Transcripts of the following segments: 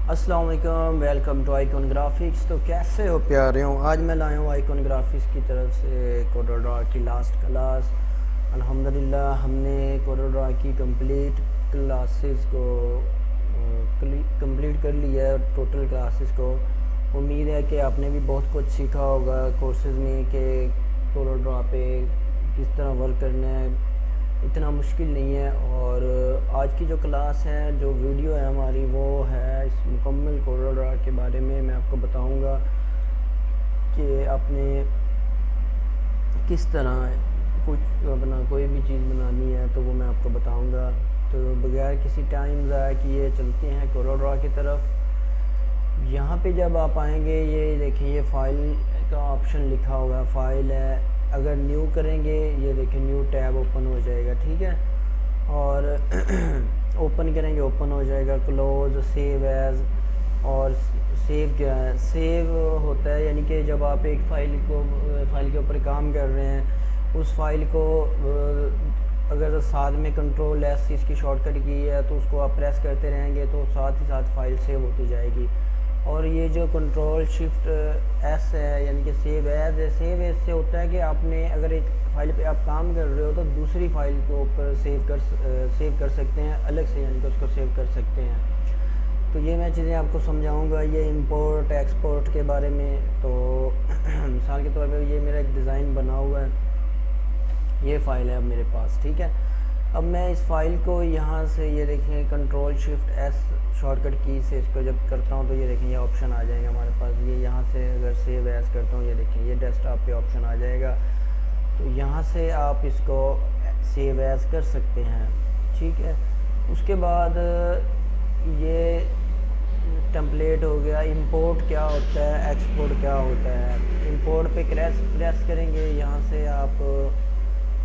अस्सलाम वालेकुम, welcome to icon graphics. तो कैसे हो प्यारे हो? आज मैं लाया हूँ आइकॉन ग्राफिक्स की तरफ से कोरोड्रा की लास्ट क्लास। अल्हम्दुलिल्लाह हमने कोरोड्रा की कंप्लीट क्लासेस को कंप्लीट कर लिया है, टोटल क्लासेस को। उम्मीद है कि आपने भी बहुत कुछ सीखा होगा कोर्सेज़ में कि कोरोड्रा पे किस तरह वर्क करना है, इतना मुश्किल नहीं है। और आज की जो क्लास है, जो वीडियो है हमारी, वो है इस मुकम्मल कोरोड्रा के बारे में। मैं आपको बताऊंगा कि आपने किस तरह कुछ अपना कोई भी चीज़ बनानी है, तो वो मैं आपको बताऊंगा। तो बगैर किसी टाइम ज़ाया किए चलते हैं कोरोड्रा की तरफ। यहाँ पे जब आप आएंगे, ये देखिए, ये फ़ाइल का ऑप्शन लिखा हुआ है, फ़ाइल है। अगर न्यू करेंगे, ये देखिए न्यू टैब ओपन हो जाएगा, ठीक है। और ओपन करेंगे, ओपन हो जाएगा। Close, save as. और सेव क्या है? सेव होता है यानी कि जब आप एक फ़ाइल के ऊपर काम कर रहे हैं, उस फाइल को अगर साथ में कंट्रोल एस इसकी शॉर्टकट की है, तो उसको आप प्रेस करते रहेंगे तो साथ ही साथ फाइल सेव होती जाएगी। और ये जो कंट्रोल शिफ्ट एस है यानी कि सेव एज है, सेव एज से होता है कि आपने अगर एक फ़ाइल पे आप काम कर रहे हो तो दूसरी फ़ाइल को ऊपर सेव कर सकते हैं अलग से, यानी कि उसको सेव कर सकते हैं। तो ये मैं चीज़ें आपको समझाऊंगा, ये इंपोर्ट एक्सपोर्ट के बारे में। तो मिसाल के तौर पे ये मेरा एक डिज़ाइन बना हुआ है, ये फ़ाइल है अब मेरे पास, ठीक है। अब मैं इस फाइल को यहाँ से, ये देखें, कंट्रोल शिफ्ट एस शॉर्टकट की से इसको जब करता हूँ तो ये देखें ये ऑप्शन आ जाएगा हमारे पास। ये यहाँ से अगर सेव एज करता हूँ, ये देखें ये डेस्कटॉप पे ऑप्शन आ जाएगा। तो यहाँ से आप इसको सेव एज कर सकते हैं, ठीक है। उसके बाद ये टेम्पलेट हो गया। इंपोर्ट क्या होता है, एक्सपोर्ट क्या होता है? इंपोर्ट पे प्रेस करेंगे, यहाँ से आप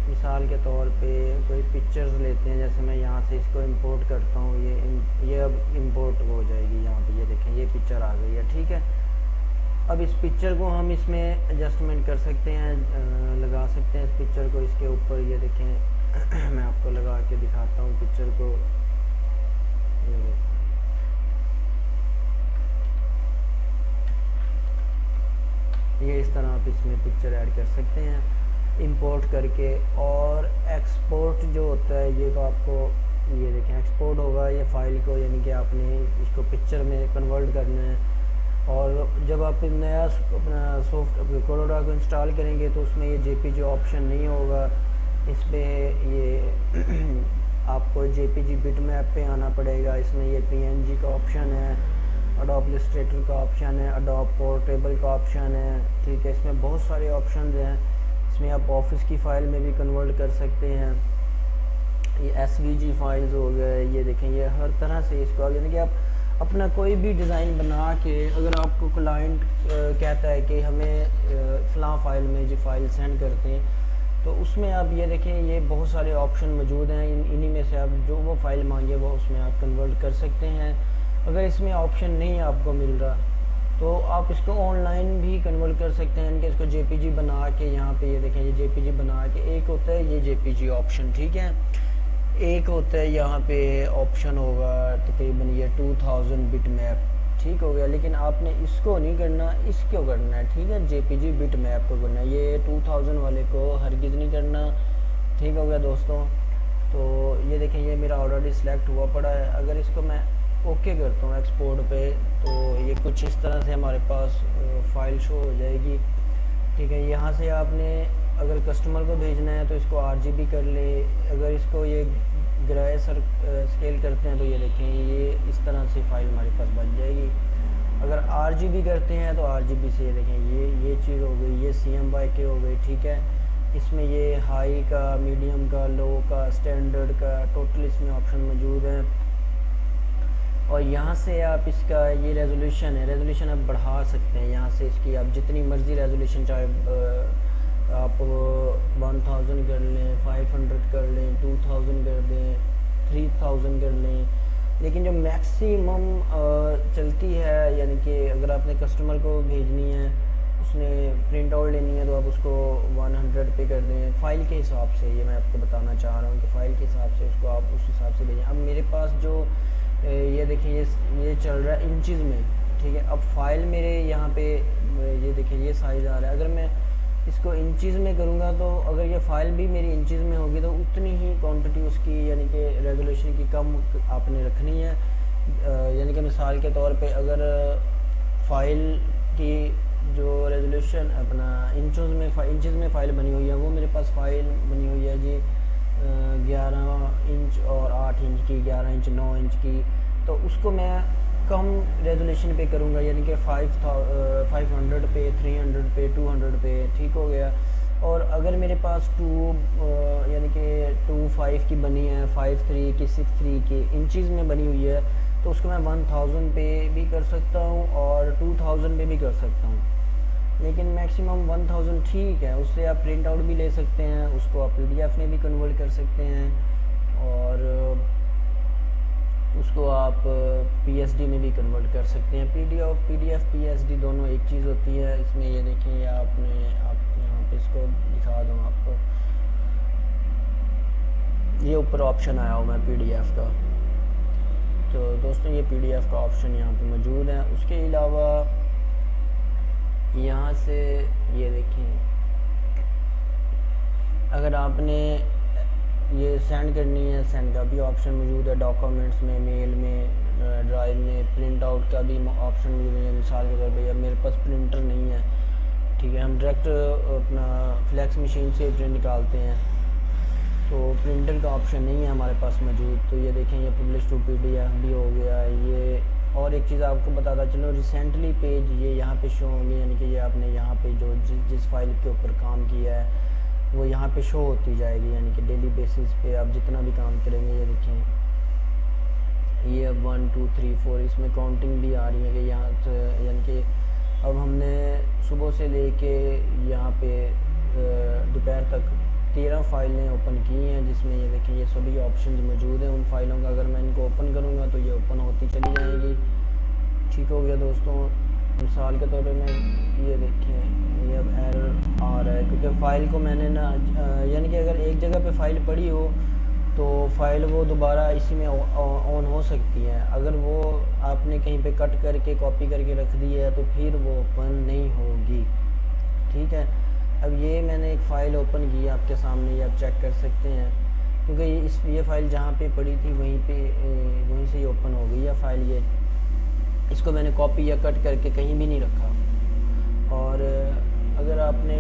मिसाल के तौर पे कोई पिक्चर्स लेते हैं, जैसे मैं यहाँ से इसको इंपोर्ट करता हूँ, ये अब इंपोर्ट हो जाएगी यहाँ पे। ये देखें ये पिक्चर आ गई है, ठीक है। अब इस पिक्चर को हम इसमें एडजस्टमेंट कर सकते हैं, लगा सकते हैं इस पिक्चर को इसके ऊपर। ये देखें मैं आपको लगा के दिखाता हूँ पिक्चर को। ये इस तरह आप इसमें पिक्चर ऐड कर सकते हैं इंपोर्ट करके। और एक्सपोर्ट जो होता है, ये तो आपको, ये देखें एक्सपोर्ट होगा ये फ़ाइल को, यानी कि आपने इसको पिक्चर में कन्वर्ट करना है। और जब आप नया अपना कोरोडा को इंस्टॉल करेंगे तो उसमें ये जेपीजी ऑप्शन नहीं होगा। इस पर ये आपको जेपीजी बिटमैप पे आना पड़ेगा। इसमें ये पीएनजी का ऑप्शन है, अडोब इलस्ट्रेटर का ऑप्शन है, अडोब पोर्टेबल का ऑप्शन है, ठीक है। इसमें बहुत सारे ऑप्शन हैं। इसमें आप ऑफिस की फ़ाइल में भी कन्वर्ट कर सकते हैं। ये एसवीजी फाइल्स हो गए, ये देखें ये हर तरह से इसको, यानी कि आप अपना कोई भी डिज़ाइन बना के, अगर आपको क्लाइंट कहता है कि हमें फ़लाँ फ़ाइल में जो फ़ाइल सेंड करते हैं, तो उसमें आप ये देखें ये बहुत सारे ऑप्शन मौजूद हैं। इन्हीं में से आप जो वो फ़ाइल मांगे वो उसमें आप कन्वर्ट कर सकते हैं। अगर इसमें ऑप्शन नहीं आपको मिल रहा तो आप इसको ऑनलाइन भी कन्वर्ट कर सकते हैं, इनके इसको जेपीजी बना के, यहाँ पे ये देखें ये जेपीजी बना के, एक होता है ये जेपीजी ऑप्शन, ठीक है। एक होता है यहाँ पे ऑप्शन होगा तकरीबन ये 2000 बिट मैप, ठीक हो गया। लेकिन आपने इसको नहीं करना, इसको करना है, ठीक है। जेपीजी बिट मैप को करना है, ये 2000 वाले को हरगिज़ नहीं करना, ठीक हो गया दोस्तों। तो ये देखें ये मेरा ऑलरेडी सिलेक्ट हुआ पड़ा है। अगर इसको मैं ओके करता हूँ एक्सपोर्ट पे, तो ये कुछ इस तरह से हमारे पास फ़ाइल शो हो जाएगी, ठीक है। यहाँ से आपने अगर कस्टमर को भेजना है तो इसको आरजीबी कर ले। अगर इसको ये ग्रे स्केल करते हैं तो ये देखें ये इस तरह से फ़ाइल हमारे पास बन जाएगी। अगर आरजीबी करते हैं तो आरजीबी से ये देखें ये चीज़ हो गई, ये CMYK हो गई, ठीक है। इसमें ये हाई का, मीडियम का, लो का, स्टैंडर्ड का, टोटल इसमें ऑप्शन मौजूद हैं। और यहाँ से आप इसका ये रेजोल्यूशन है, रेजोल्यूशन आप बढ़ा सकते हैं। यहाँ से इसकी आप जितनी मर्ज़ी रेजोल्यूशन, चाहे आप 1000 कर लें, 500 कर लें, 2000 कर दें, 3000 कर लें। लेकिन जो मैक्सिमम चलती है, यानी कि अगर आपने कस्टमर को भेजनी है, उसने प्रिंट आउट लेनी है, तो आप उसको 100 पे कर दें फ़ाइल के हिसाब से। ये मैं आपको बताना चाह रहा हूँ कि फ़ाइल के हिसाब से उसको आप उस हिसाब से भेजें। अब मेरे पास जो ये देखिए ये चल रहा है इंचज़ में, ठीक है। अब फाइल मेरे यहाँ पे ये देखिए ये साइज़ आ रहा है। अगर मैं इसको इंचज़ में करूँगा तो अगर ये फ़ाइल भी मेरी इंचज़ में होगी तो उतनी ही क्वांटिटी उसकी यानी कि रेगुलेशन की कम आपने रखनी है। यानी कि मिसाल के तौर पे अगर फ़ाइल की जो रेजोल्यूशन अपना इंचज़ में फ़ाइल बनी हुई है, वो मेरे पास फ़ाइल बनी हुई है जी 11 इंच और 8 इंच की, 11 इंच 9 इंच की, तो उसको मैं कम रेजोल्यूशन पे करूँगा, यानी कि 500 पे, 300 पे, 200 पे, ठीक हो गया। और अगर मेरे पास यानी कि 2.5 की बनी है, 5.3 की, 6.3 की इंचज़ में बनी हुई है, तो उसको मैं 1000 पे भी कर सकता हूँ और 2000 पे भी कर सकता हूँ। लेकिन मैक्सिमम 1000 ठीक है। उससे आप प्रिंट आउट भी ले सकते हैं, उसको आप PDF में भी कन्वर्ट कर सकते हैं और उसको आप PSD में भी कन्वर्ट कर सकते हैं। PDF PSD दोनों एक चीज़ होती है। इसमें ये देखें, आप यहाँ पे इसको दिखा दूँ आपको, ये ऊपर ऑप्शन आया हुआ है PDF का। तो दोस्तों ये PDF का ऑप्शन यहाँ पे मौजूद है। उसके अलावा यहाँ से ये देखें, अगर आपने ये सेंड करनी है, सेंड का भी ऑप्शन मौजूद है। डॉक्यूमेंट्स में, मेल में, ड्राइव में प्रिंट आउट का भी ऑप्शन मौजूद है। मिसाल के तौर पर मेरे पास प्रिंटर नहीं है, ठीक है, हम डायरेक्ट अपना फ्लैक्स मशीन से प्रिंट निकालते हैं, तो प्रिंटर का ऑप्शन नहीं है हमारे पास मौजूद। तो ये देखें, ये पब्लिश टू PDF भी हो गया ये। और एक चीज़ आपको बताता चलो, रिसेंटली पेज ये यहाँ पे शो होंगे, यानी कि ये आपने यहाँ पे जो जिस फाइल के ऊपर काम किया है वो यहाँ पे शो होती जाएगी, यानी कि डेली बेसिस पे आप जितना भी काम करेंगे। ये देखें, ये 1 2 3 4 इसमें काउंटिंग भी आ रही है कि यहाँ से, यानी कि अब हमने सुबह से लेके यहाँ पे दोपहर तक 13 फाइलें ओपन की हैं, जिसमें ये देखें ये सभी ऑप्शंस मौजूद हैं। उन फाइलों का अगर मैं इनको ओपन करूँगा तो ये ओपन होती चली जाएंगी, ठीक हो गया दोस्तों। मिसाल के तौर पे मैं ये देखें, ये अब एरर आ रहा है क्योंकि फ़ाइल को मैंने ना यानी कि अगर एक जगह पे फ़ाइल पड़ी हो तो फ़ाइल वो दोबारा इसी में ऑन हो सकती है। अगर वो आपने कहीं पे कट करके कॉपी करके रख दी है तो फिर वो ओपन नहीं होगी, ठीक है। अब ये मैंने एक फ़ाइल ओपन की है आपके सामने, ये आप चेक कर सकते हैं, क्योंकि ये फ़ाइल जहाँ पे पड़ी थी वहीं से ही ओपन हो गई है फ़ाइल। ये इसको मैंने कॉपी या कट करके कहीं भी नहीं रखा। और अगर आपने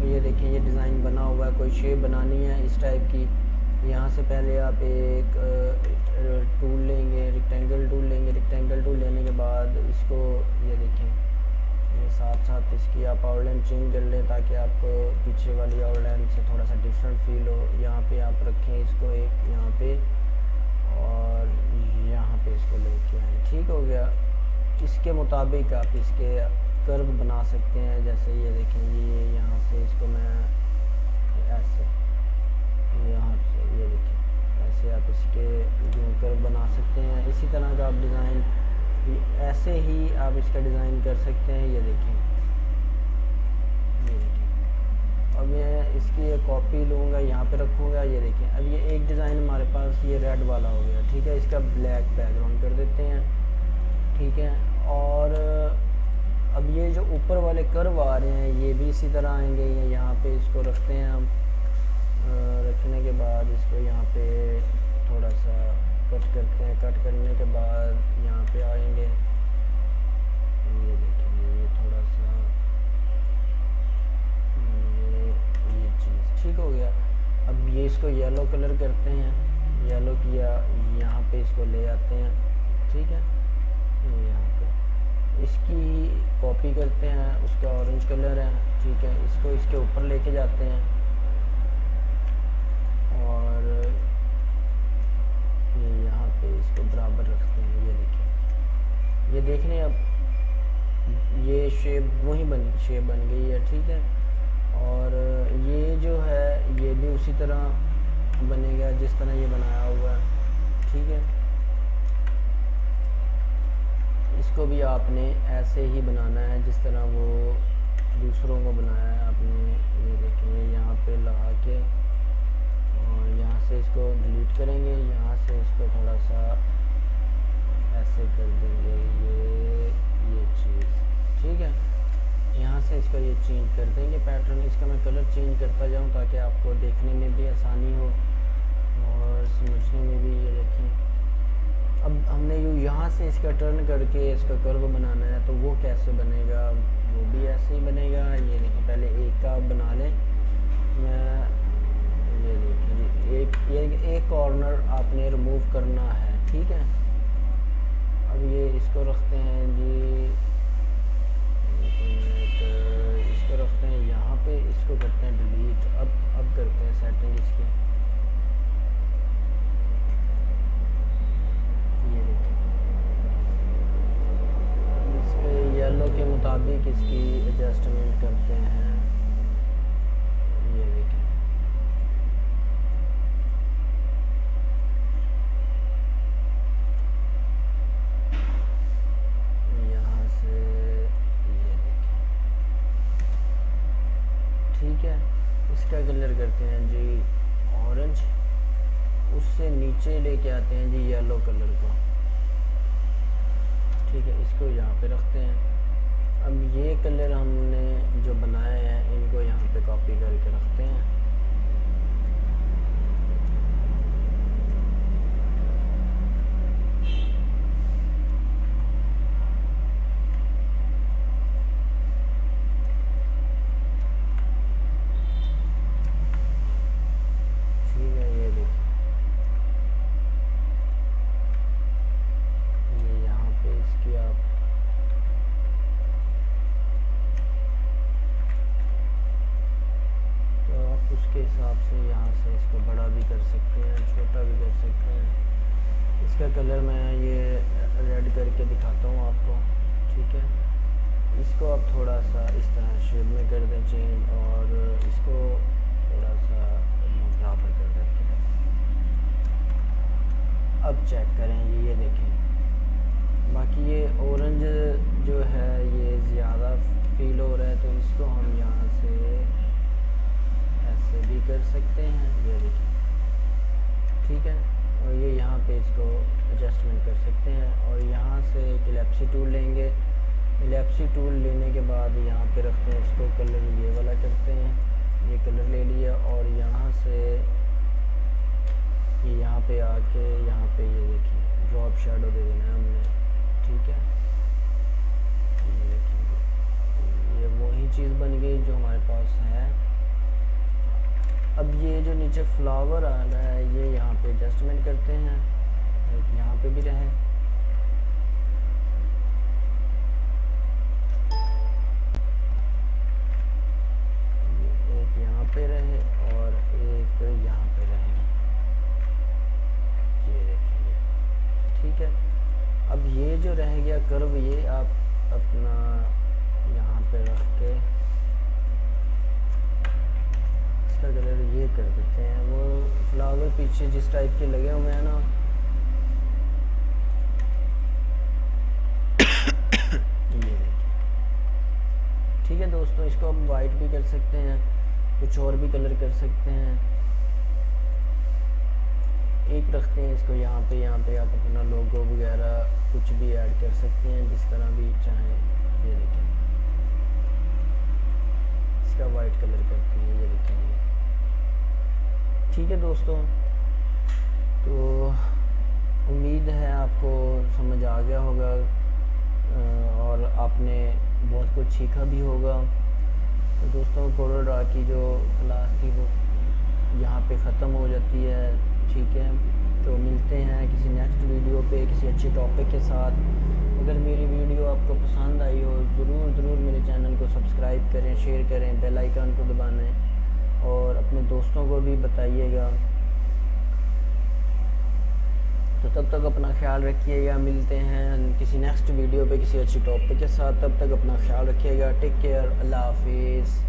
ये देखें, ये डिज़ाइन बना हुआ है, कोई शेप बनानी है इस टाइप की, यहाँ से पहले आप एक टूल लेंगे, रेक्टेंगल टूल लेंगे। रेक्टेंगल टूल लेने के बाद इसको ये देखें, ये साथ साथ इसकी आप आउटलाइन चेंज कर लें ताकि आपको पीछे वाली आउटलाइन से थोड़ा सा डिफरेंट फील हो। यहाँ पे आप रखें इसको एक यहाँ पे और यहाँ पे इसको लेके आएँ, ठीक हो गया। इसके मुताबिक आप इसके कर्व बना सकते हैं। जैसे ये देखें, ये यहाँ से इसको मैं ऐसे, यहाँ से ये देखें, ऐसे आप इसके जो कर्व बना सकते हैं। इसी तरह का आप डिज़ाइन ऐसे ही आप इसका डिज़ाइन कर सकते हैं। ये देखें, ये देखें। अब मैं इसकी एक कॉपी लूँगा, यहाँ पे रखूँगा। ये देखें, अब ये एक डिज़ाइन हमारे पास ये रेड वाला हो गया, ठीक है। इसका ब्लैक बैकग्राउंड कर देते हैं, ठीक है। और अब ये जो ऊपर वाले कर्व आ रहे हैं ये भी इसी तरह आएंगे। ये यहाँ पे इसको रखते हैं हम, रखने के बाद इसको यहाँ पे थोड़ा सा कट करते हैं। कट करने के बाद यहाँ पे आएंगे, ये देखिए, ये थोड़ा सा ये चीज़ ठीक हो गया। अब ये इसको येलो कलर करते हैं, येलो किया, यहाँ पे इसको ले आते हैं, ठीक है। यहाँ पे इसकी कॉपी करते हैं, उसका ऑरेंज कलर है, ठीक है। इसको इसके ऊपर लेके जाते हैं और ये यहाँ पे इसको बराबर रखते हैं। ये देखिए, ये देखने अब ये शेप बन गई है, ठीक है। और ये जो है ये भी उसी तरह बनेगा जिस तरह ये बनाया हुआ है, ठीक है। इसको भी आपने ऐसे ही बनाना है जिस तरह वो दूसरों को बनाया है आपने। ये देखिए, यहाँ पे लगा के और यहाँ से इसको डिलीट करेंगे, यहाँ से इसको थोड़ा सा ऐसे कर देंगे ये चीज़, ठीक है। यहाँ से इसका ये चेंज कर देंगे पैटर्न। इसका मैं कलर चेंज करता जाऊँ ताकि आपको देखने में भी आसानी हो और समझने में भी। ये देखें, अब हमने यहाँ से इसका टर्न करके इसका कर्व बनाना है, तो वो कैसे बनेगा? वो भी ऐसे ही बनेगा। ये देखें, पहले एक का बना लें। मैं ये देखें, एक कॉर्नर आपने रिमूव करना है, ठीक है। अब ये इसको रखते हैं जी, इसको रखते हैं यहाँ पे, इसको करते हैं डिलीट। अब करते हैं सेटिंग इसकी। ये देखिए, इस पे येलो के मुताबिक इसकी एडजस्टमेंट करते हैं। ये देखिए, यहाँ से ये देखिए, ठीक है। इसका कलर करते हैं जी ऑरेंज, उससे नीचे लेके आते हैं जी येलो कलर को, ठीक है। इसको यहाँ पे रखते हैं। अब ये कलर हमने जो बनाए हैं इनको यहाँ पे कॉपी करके रखते हैं। उसके हिसाब से यहाँ से इसको बड़ा भी कर सकते हैं, छोटा भी कर सकते हैं। इसका कलर मैं ये रेड करके दिखाता हूँ आपको, ठीक है। इसको आप थोड़ा सा इस तरह शेप में कर दें चेंज, और इसको थोड़ा सा बराबर कर देते हैं। अब चेक करें ये देखें, बाकी ये ऑरेंज जो है ये ज़्यादा फील हो रहा है, तो इसको हम यहाँ से ऐसे भी कर सकते हैं। ये देखिए, ठीक है। और ये यहाँ पे इसको एडजस्टमेंट कर सकते हैं। और यहाँ से एक इलेप्सी टूल लेंगे। इलेप्सी टूल लेने के बाद यहाँ पे रखते हैं इसको, कलर ये वाला करते हैं। ये कलर ले लिया और यहाँ से ये यहाँ पे आके यहाँ पे ये देखिए ड्रॉप शैडो दे देना है हमने, ठीक है। ये देखिए, ये वही चीज़ बन गई जो हमारे पास है। अब ये जो नीचे फ्लावर आ रहा है ये यहाँ पे एडजस्टमेंट करते हैं, एक यहाँ पे भी रहे, एक यहाँ पे रहे और एक यहाँ पे रहे। ये देखिए, ठीक है। अब ये जो रह गया कर्व, ये आप अपना यहाँ पे रख के कलर ये कर देते हैं। वो फ्लावर पीछे जिस टाइप के लगे हुए हैं ना, ये देखिए, ठीक है दोस्तों। इसको हम वाइट भी कर सकते हैं, कुछ और भी कलर कर सकते हैं। एक रखते हैं इसको यहाँ पे आप अपना लोगो वगैरह कुछ भी ऐड कर सकते हैं जिस तरह भी चाहें। ये देखिए, इसका वाइट कलर करते हैं, ये देखेंगे, ठीक है दोस्तों। तो उम्मीद है आपको समझ आ गया होगा और आपने बहुत कुछ सीखा भी होगा। तो दोस्तों, कोरोड्रा की जो क्लास थी वो यहाँ पे ख़त्म हो जाती है, ठीक है। तो मिलते हैं किसी नेक्स्ट वीडियो पे किसी अच्छे टॉपिक के साथ। अगर मेरी वीडियो आपको पसंद आई हो ज़रूर मेरे चैनल को सब्सक्राइब करें, शेयर करें, बेल आइकन को दबाएं और अपने दोस्तों को भी बताइएगा। तो तब तक अपना ख्याल रखिएगा। मिलते हैं किसी नेक्स्ट वीडियो पे किसी अच्छी टॉपिक के साथ। तब तक अपना ख्याल रखिएगा। टेक केयर, अल्लाह हाफिज़।